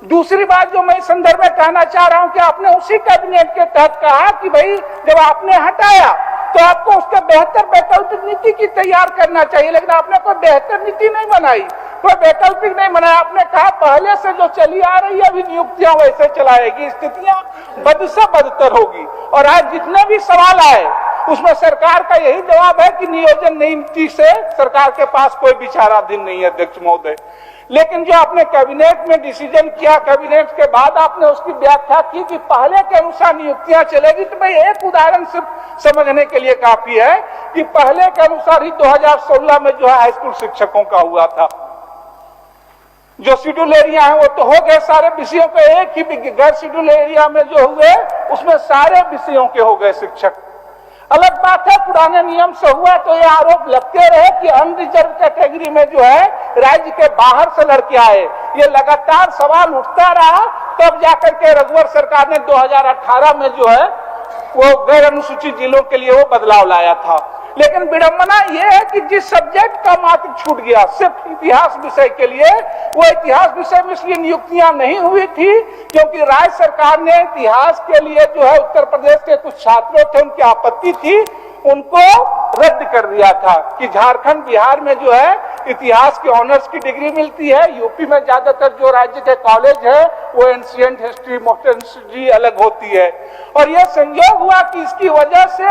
दूसरी बात जो मैं इस संदर्भ में कहना चाह रहा हूं कि आपने उसी कैबिनेट के तहत कहा कि भाई जब आपने हटाया तो आपको उसका बेहतर वैकल्पिक नीति की तैयार करना चाहिए, लेकिन आपने कोई बेहतर नीति नहीं बनाई, कोई वैकल्पिक नहीं बनाया। आपने कहा पहले से जो चली आ रही है अभी नियुक्तियां वैसे चलाएगी, स्थितियां बद से बदतर होगी। और आज जितने भी सवाल आए उसमें सरकार का यही जवाब है कि नियोजन नीति से सरकार के पास कोई विचाराधीन नहीं है अध्यक्ष महोदय। लेकिन जो आपने कैबिनेट में डिसीजन किया, कैबिनेट के बाद आपने उसकी व्याख्या की कि पहले के अनुसार नियुक्तियां चलेगी, तो भाई एक उदाहरण सिर्फ समझने के लिए काफी है कि पहले के अनुसार ही 2016 में जो है हाई स्कूल शिक्षकों का हुआ था। जो शेड्यूल एरिया है वो तो हो गए सारे विषयों के, एक ही गैर शेड्यूल एरिया में जो हुए उसमें सारे विषयों के हो गए शिक्षक। अलग बात है पुराने नियम से हुआ तो ये आरोप लगते रहे कि अनरिजर्व कैटेगरी में जो है राज्य के बाहर से लड़के आए, ये लगातार सवाल उठता रहा। तब जाकर के रघुवर सरकार ने 2018 में जो है वो गैर अनुसूचित जिलों के लिए वो बदलाव लाया था। लेकिन विडंबना ये है कि जिस सब्जेक्ट का मात्र छूट गया सिर्फ इतिहास विषय के लिए, वो इतिहास विषय में इसलिए नियुक्तियां नहीं हुई थी क्योंकि राज्य सरकार ने इतिहास के लिए जो है उत्तर प्रदेश के कुछ छात्रों थे, उनकी आपत्ति थी, उनको रद्द कर दिया था कि झारखंड बिहार में जो है इतिहास की ऑनर्स की डिग्री मिलती है। यूपी में ज्यादातर जो राज्य के कॉलेज है वो एंशिएंट हिस्ट्री, मॉडर्न हिस्ट्री अलग होती है। और यह संयोग हुआ कि इसकी वजह से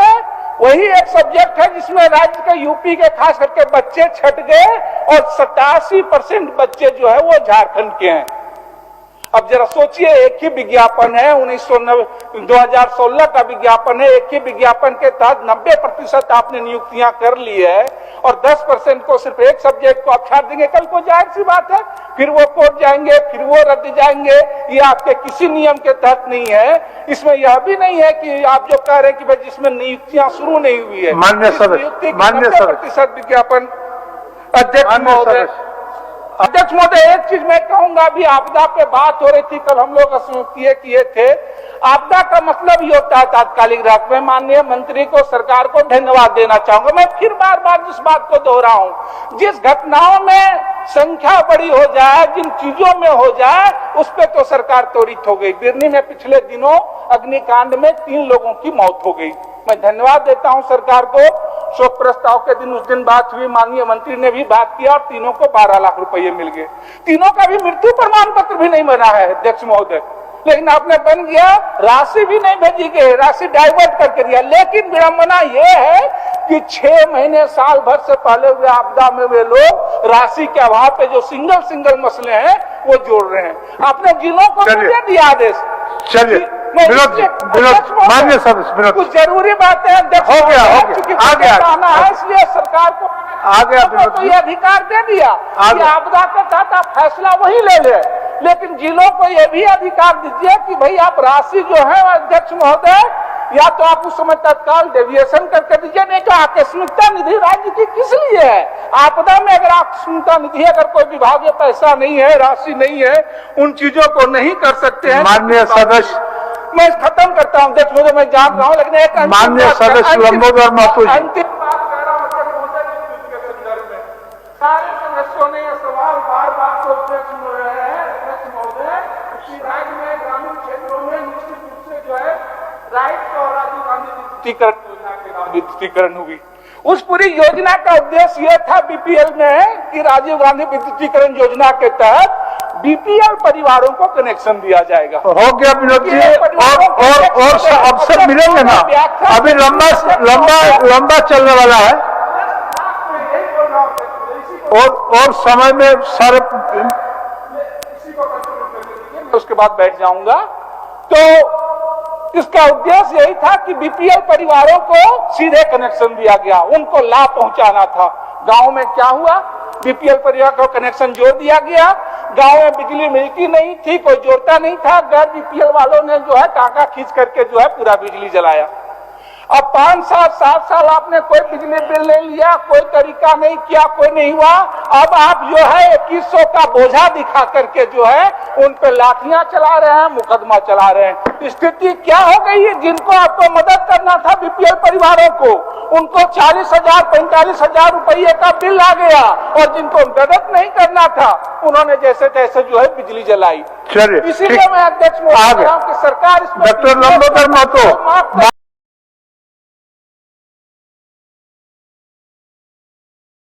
वही एक सब्जेक्ट है जिसमें राज्य के यूपी के खास करके बच्चे छट गए और 87% बच्चे जो है वो झारखंड के हैं। अब जरा सोचिए, एक ही विज्ञापन है 2016 का विज्ञापन है, एक ही विज्ञापन के तहत 90% आपने नियुक्तियां कर ली है और 10% को सिर्फ एक सब्जेक्ट को आप छाट देंगे। कल को जाहिर सी बात है फिर वो कोर्ट जाएंगे, फिर वो रद्द जाएंगे। ये आपके किसी नियम के तहत नहीं है। इसमें यह भी नहीं है कि आप जो कह रहे हैं कि भाई जिसमें नियुक्तियां शुरू नहीं हुई है, मान्य सदस्य 90% विज्ञापन। अध्यक्ष महोदय एक चीज मैं कहूंगा, अभी आपदा पे बात हो रही थी, कल हम लोग किए थे। आपदा का मतलब ये होता है तात्कालिक राहत। मैं माननीय मंत्री को, सरकार को धन्यवाद देना चाहूंगा। मैं फिर बार बार जिस बात को दोहराऊं, जिस घटनाओं में संख्या बड़ी हो जाए, जिन चीजों में हो जाए, उस पर तो सरकार त्वरित हो गई। बिरनी में पिछले दिनों अग्निकांड में 3 लोगों की मौत हो गई। मैं धन्यवाद देता हूं सरकार को। शोक प्रस्ताव के दिन उस दिन बात हुई, माननीय मंत्री ने भी बात किया और तीनों को 12 लाख रुपए मिल गए। तीनों का भी मृत्यु प्रमाण पत्र भी नहीं बना है अध्यक्ष महोदय, लेकिन आपने बन गया, राशि भी नहीं भेजी गई, राशि डाइवर्ट करके दिया। लेकिन विडंबना यह है कि 6 महीने साल भर से पहले हुए आपदा में वे लोग राशि के अभाव पे जो सिंगल मसले हैं वो जोड़ रहे हैं। आपने जिलों को दे दिया आदेश। चलिए मान्य सदस्य, कुछ जरूरी बातें हो गया आ गया है, इसलिए सरकार को आ गया तो ये अधिकार दे दिया कि आपदा के तहत आप फैसला वही ले ले, लेकिन जिलों को ये भी अधिकार दीजिए कि भाई आप राशि जो है अध्यक्ष महोदय, या तो आप उस समय तत्काल डेविएशन करके दीजिए, नहीं तो आकस्मिकता निधि राज्य की किस लिए है? आपदा में अगर आकस्मिकता निधि, अगर कोई विभाग पैसा नहीं है, राशि नहीं है, उन चीजों को नहीं कर सकते हैं। माननीय सदस्य, मैं खत्म करता हूँ अध्यक्ष महोदय, मैं जान रहा हूँ, लेकिन एक माननीय सदस्य लंबोदर महतो जी, अंतिम बात कह रहा हूँ के संदर्भ में सारे सदस्यों ने यह सवाल बार को अध्यक्ष महोदय कि राज्य में ग्रामीण क्षेत्रों में निश्चित रूप से जो है राइट और राजीव गांधी विद्युतीकरण योजना के नाम विद्युतीकरण हुई। उस पूरी योजना का उद्देश्य यह था बीपीएल में कि राजीव गांधी विद्युतीकरण योजना के तहत बीपीएल परिवारों को कनेक्शन दिया जाएगा। हो गया विनोद जी, और अवसर मिलेंगे ना, अभी लंबा चलने वाला है और समय में सारे उसके बाद बैठ जाऊंगा। तो इसका उद्देश्य यही था कि बीपीएल परिवारों को सीधे कनेक्शन दिया गया, उनको लाभ पहुंचाना था। गांव में क्या हुआ, बीपीएल परिवार को कनेक्शन जोड़ दिया गया, गांव में बिजली मिलती नहीं थी, कोई जोड़ता नहीं था, गैर बीपीएल वालों ने जो है टाका खींच करके जो है पूरा बिजली जलाया। अब 5 साल 7 साल आपने कोई बिजली बिल नहीं लिया, कोई तरीका नहीं किया, कोई नहीं हुआ। अब आप जो है 2100 का बोझा दिखा करके जो है उन पे लाठियां चला रहे हैं, मुकदमा चला रहे हैं। स्थिति क्या हो गई है? जिनको आपको मदद करना था बीपीएल परिवारों को, उनको 40,000 45,000 रुपये का बिल आ गया, और जिनको मदद नहीं करना था उन्होंने जैसे तैसे जो है बिजली जलाई। चलिए, इसीलिए मैं अध्यक्ष महोदय कि सरकार इसमें डॉक्टर लंबोदर महतो